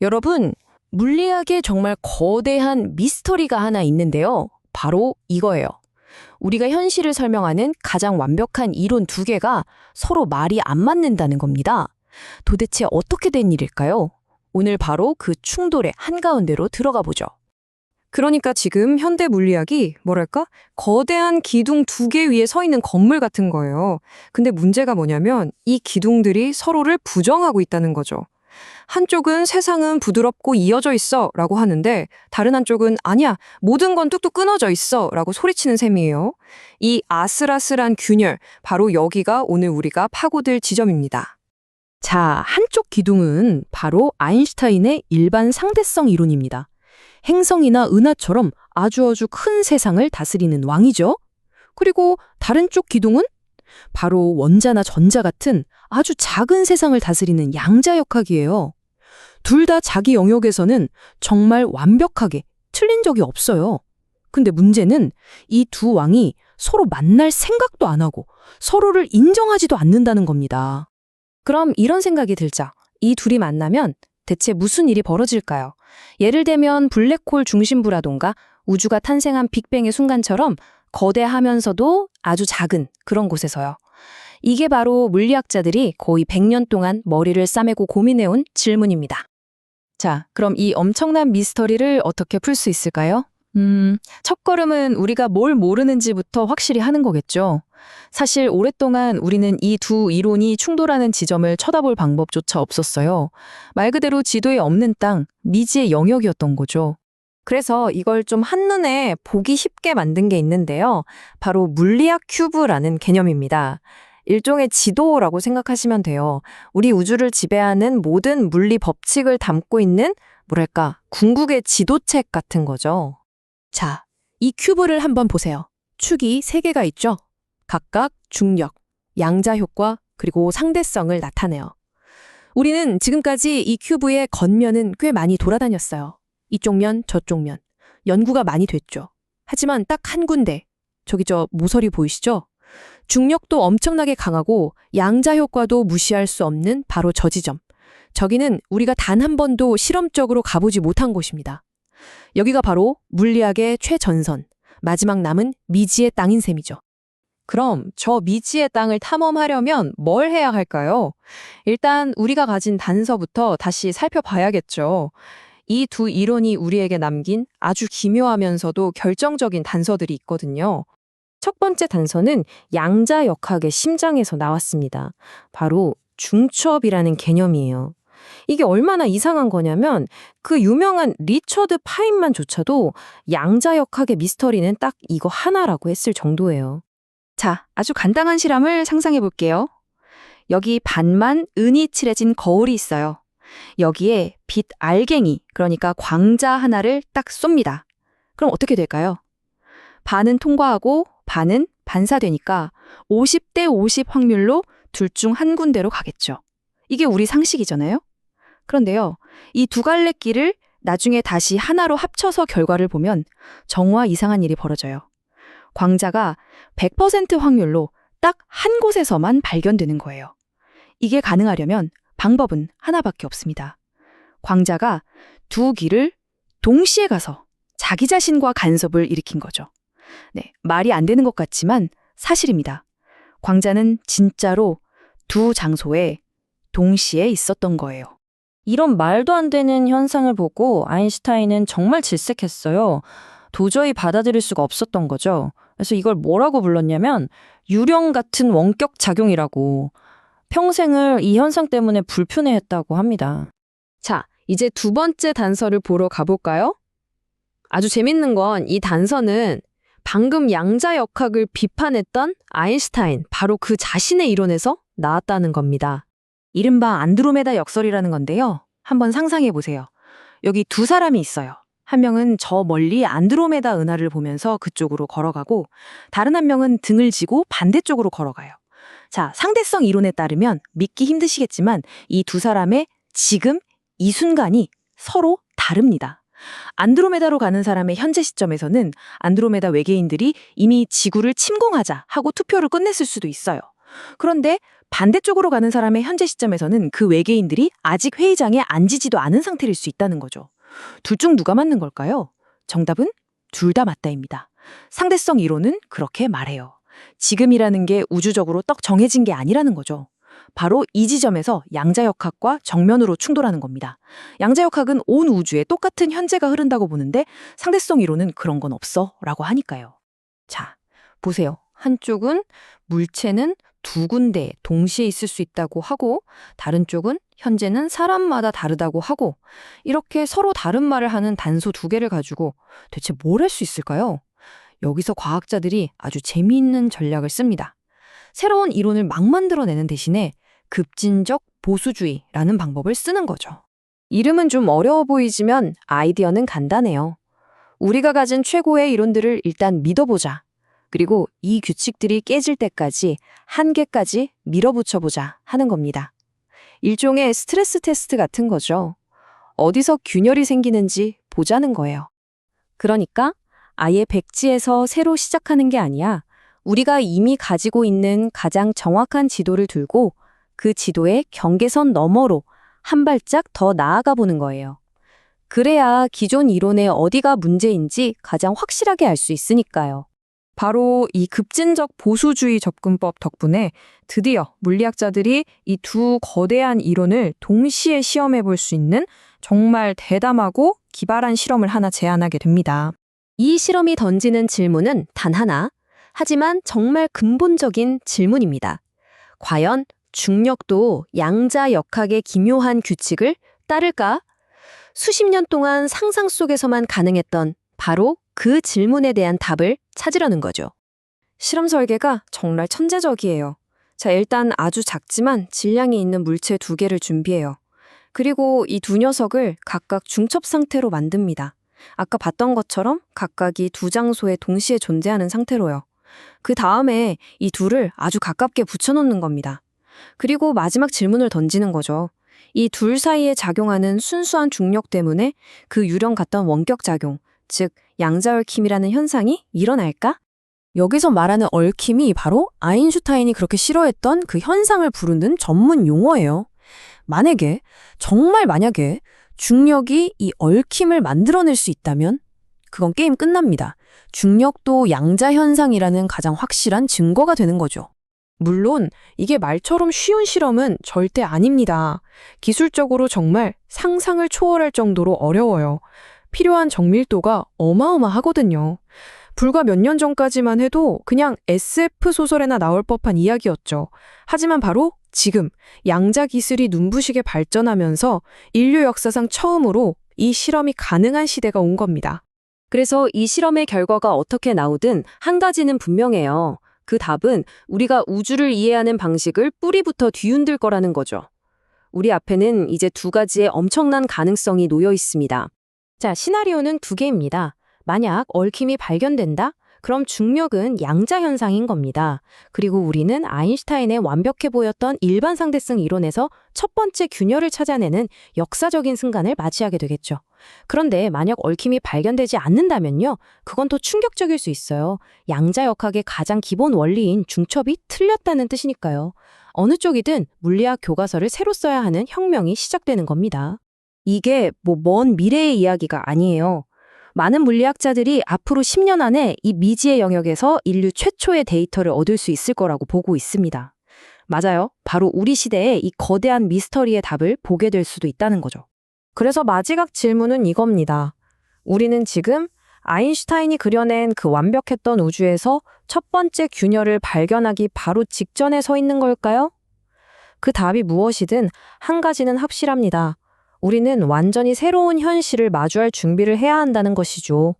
여러분, 물리학에 정말 거대한 미스터리가 하나 있는데요. 바로 이거예요. 우리가 현실을 설명하는 가장 완벽한 이론 두 개가 서로 말이 안 맞는다는 겁니다. 도대체 어떻게 된 일일까요? 오늘 바로 그 충돌의 한가운데로 들어가 보죠. 그러니까 지금 현대 물리학이 뭐랄까? 거대한 기둥 두 개 위에 서 있는 건물 같은 거예요. 근데 문제가 뭐냐면 이 기둥들이 서로를 부정하고 있다는 거죠. 한쪽은 세상은 부드럽고 이어져 있어 라고 하는데 다른 한쪽은 아니야, 모든 건 뚝뚝 끊어져 있어 라고 소리치는 셈이에요. 이 아슬아슬한 균열, 바로 여기가 오늘 우리가 파고들 지점입니다. 자, 한쪽 기둥은 바로 아인슈타인의 일반 상대성 이론입니다. 행성이나 은하처럼 아주 큰 세상을 다스리는 왕이죠. 그리고 다른 쪽 기둥은 바로 원자나 전자 같은 아주 작은 세상을 다스리는 양자역학이에요. 둘 다 자기 영역에서는 정말 완벽하게 틀린 적이 없어요. 근데 문제는 이 두 왕이 서로 만날 생각도 안 하고 서로를 인정하지도 않는다는 겁니다. 그럼 이런 생각이 들자. 이 둘이 만나면 대체 무슨 일이 벌어질까요? 예를 들면 블랙홀 중심부라던가 우주가 탄생한 빅뱅의 순간처럼 거대하면서도 아주 작은 그런 곳에서요. 이게 바로 물리학자들이 거의 100년 동안 머리를 싸매고 고민해온 질문입니다. 자, 그럼 이 엄청난 미스터리를 어떻게 풀 수 있을까요? 첫 걸음은 우리가 뭘 모르는지부터 확실히 하는 거겠죠. 사실 오랫동안 우리는 이 두 이론이 충돌하는 지점을 쳐다볼 방법조차 없었어요. 말 그대로 지도에 없는 땅, 미지의 영역이었던 거죠. 그래서 이걸 좀 한눈에 보기 쉽게 만든 게 있는데요. 바로 물리학 큐브라는 개념입니다. 일종의 지도라고 생각하시면 돼요. 우리 우주를 지배하는 모든 물리 법칙을 담고 있는 뭐랄까, 궁극의 지도책 같은 거죠. 자, 이 큐브를 한번 보세요. 축이 3개가 있죠? 각각 중력, 양자효과, 그리고 상대성을 나타내요. 우리는 지금까지 이 큐브의 겉면은 꽤 많이 돌아다녔어요. 이쪽 면, 저쪽 면. 연구가 많이 됐죠. 하지만 딱 한 군데, 저기 저 모서리 보이시죠? 중력도 엄청나게 강하고 양자효과도 무시할 수 없는 바로 저 지점. 저기는 우리가 단 한 번도 실험적으로 가보지 못한 곳입니다. 여기가 바로 물리학의 최전선, 마지막 남은 미지의 땅인 셈이죠. 그럼 저 미지의 땅을 탐험하려면 뭘 해야 할까요? 일단 우리가 가진 단서부터 다시 살펴봐야겠죠. 이 두 이론이 우리에게 남긴 아주 기묘하면서도 결정적인 단서들이 있거든요. 첫 번째 단서는 양자역학의 심장에서 나왔습니다. 바로 중첩이라는 개념이에요. 이게 얼마나 이상한 거냐면 그 유명한 리처드 파인만조차도 양자역학의 미스터리는 딱 이거 하나라고 했을 정도예요. 자, 아주 간단한 실험을 상상해 볼게요. 여기 반만 은이 칠해진 거울이 있어요. 여기에 빛 알갱이, 그러니까 광자 하나를 딱 쏩니다. 그럼 어떻게 될까요? 반은 통과하고 반은 반사되니까 50대 50 확률로 둘 중 한 군데로 가겠죠. 이게 우리 상식이잖아요? 그런데요, 이 두 갈래 길을 나중에 다시 하나로 합쳐서 결과를 보면 정말 이상한 일이 벌어져요. 광자가 100% 확률로 딱 한 곳에서만 발견되는 거예요. 이게 가능하려면 방법은 하나밖에 없습니다. 광자가 두 길을 동시에 가서 자기 자신과 간섭을 일으킨 거죠. 네, 말이 안 되는 것 같지만 사실입니다. 광자는 진짜로 두 장소에 동시에 있었던 거예요. 이런 말도 안 되는 현상을 보고 아인슈타인은 정말 질색했어요. 도저히 받아들일 수가 없었던 거죠. 그래서 이걸 뭐라고 불렀냐면 유령 같은 원격 작용이라고. 평생을 이 현상 때문에 불편해했다고 합니다. 자, 이제 두 번째 단서를 보러 가볼까요? 아주 재밌는 건 이 단서는 방금 양자역학을 비판했던 아인슈타인, 바로 그 자신의 이론에서 나왔다는 겁니다. 이른바 안드로메다 역설이라는 건데요. 한번 상상해 보세요. 여기 두 사람이 있어요. 한 명은 저 멀리 안드로메다 은하를 보면서 그쪽으로 걸어가고 다른 한 명은 등을 지고 반대쪽으로 걸어가요. 자, 상대성 이론에 따르면 믿기 힘드시겠지만 이 두 사람의 지금 이 순간이 서로 다릅니다. 안드로메다로 가는 사람의 현재 시점에서는 안드로메다 외계인들이 이미 지구를 침공하자 하고 투표를 끝냈을 수도 있어요. 그런데 반대쪽으로 가는 사람의 현재 시점에서는 그 외계인들이 아직 회의장에 앉히지도 않은 상태일 수 있다는 거죠. 둘 중 누가 맞는 걸까요? 정답은 둘 다 맞다입니다. 상대성 이론은 그렇게 말해요. 지금이라는 게 우주적으로 딱 정해진 게 아니라는 거죠. 바로 이 지점에서 양자역학과 정면으로 충돌하는 겁니다. 양자역학은 온 우주에 똑같은 현재가 흐른다고 보는데 상대성 이론은 그런 건 없어 라고 하니까요. 자, 보세요. 한쪽은 물체는 두 군데 동시에 있을 수 있다고 하고 다른 쪽은 현재는 사람마다 다르다고 하고 이렇게 서로 다른 말을 하는 단서 두 개를 가지고 대체 뭘 할 수 있을까요? 여기서 과학자들이 아주 재미있는 전략을 씁니다. 새로운 이론을 막 만들어내는 대신에 급진적 보수주의라는 방법을 쓰는 거죠. 이름은 좀 어려워 보이지만 아이디어는 간단해요. 우리가 가진 최고의 이론들을 일단 믿어보자. 그리고 이 규칙들이 깨질 때까지 한계까지 밀어붙여보자 하는 겁니다. 일종의 스트레스 테스트 같은 거죠. 어디서 균열이 생기는지 보자는 거예요. 그러니까 아예 백지에서 새로 시작하는 게 아니야. 우리가 이미 가지고 있는 가장 정확한 지도를 들고 그 지도의 경계선 너머로 한 발짝 더 나아가 보는 거예요. 그래야 기존 이론의 어디가 문제인지 가장 확실하게 알 수 있으니까요. 바로 이 급진적 보수주의 접근법 덕분에 드디어 물리학자들이 이 두 거대한 이론을 동시에 시험해 볼 수 있는 정말 대담하고 기발한 실험을 하나 제안하게 됩니다. 이 실험이 던지는 질문은 단 하나, 하지만 정말 근본적인 질문입니다. 과연 중력도 양자역학의 기묘한 규칙을 따를까? 수십 년 동안 상상 속에서만 가능했던 바로 그 질문에 대한 답을 찾으려는 거죠. 실험 설계가 정말 천재적이에요. 자, 일단 아주 작지만 질량이 있는 물체 두 개를 준비해요. 그리고 이 두 녀석을 각각 중첩 상태로 만듭니다. 아까 봤던 것처럼 각각이 두 장소에 동시에 존재하는 상태로요. 그 다음에 이 둘을 아주 가깝게 붙여놓는 겁니다. 그리고 마지막 질문을 던지는 거죠. 이 둘 사이에 작용하는 순수한 중력 때문에 그 유령 같던 원격작용, 즉 양자얽힘이라는 현상이 일어날까? 여기서 말하는 얽힘이 바로 아인슈타인이 그렇게 싫어했던 그 현상을 부르는 전문 용어예요. 만약에, 정말 만약에 중력이 이 얽힘을 만들어낼 수 있다면 그건 게임 끝납니다. 중력도 양자현상이라는 가장 확실한 증거가 되는 거죠. 물론 이게 말처럼 쉬운 실험은 절대 아닙니다. 기술적으로 정말 상상을 초월할 정도로 어려워요. 필요한 정밀도가 어마어마하거든요. 불과 몇 년 전까지만 해도 그냥 SF 소설에나 나올 법한 이야기였죠. 하지만 바로 지금 양자 기술이 눈부시게 발전하면서 인류 역사상 처음으로 이 실험이 가능한 시대가 온 겁니다. 그래서 이 실험의 결과가 어떻게 나오든 한 가지는 분명해요. 그 답은 우리가 우주를 이해하는 방식을 뿌리부터 뒤흔들 거라는 거죠. 우리 앞에는 이제 두 가지의 엄청난 가능성이 놓여 있습니다. 자, 시나리오는 두 개입니다. 만약 얽힘이 발견된다? 그럼 중력은 양자현상인 겁니다. 그리고 우리는 아인슈타인의 완벽해 보였던 일반 상대성 이론에서 첫 번째 균열을 찾아내는 역사적인 순간을 맞이하게 되겠죠. 그런데 만약 얽힘이 발견되지 않는다면요, 그건 더 충격적일 수 있어요. 양자역학의 가장 기본 원리인 중첩이 틀렸다는 뜻이니까요. 어느 쪽이든 물리학 교과서를 새로 써야 하는 혁명이 시작되는 겁니다. 이게 먼 미래의 이야기가 아니에요. 많은 물리학자들이 앞으로 10년 안에 이 미지의 영역에서 인류 최초의 데이터를 얻을 수 있을 거라고 보고 있습니다. 맞아요. 바로 우리 시대의 이 거대한 미스터리의 답을 보게 될 수도 있다는 거죠. 그래서 마지막 질문은 이겁니다. 우리는 지금 아인슈타인이 그려낸 그 완벽했던 우주에서 첫 번째 균열을 발견하기 바로 직전에 서 있는 걸까요? 그 답이 무엇이든 한 가지는 확실합니다. 우리는 완전히 새로운 현실을 마주할 준비를 해야 한다는 것이죠.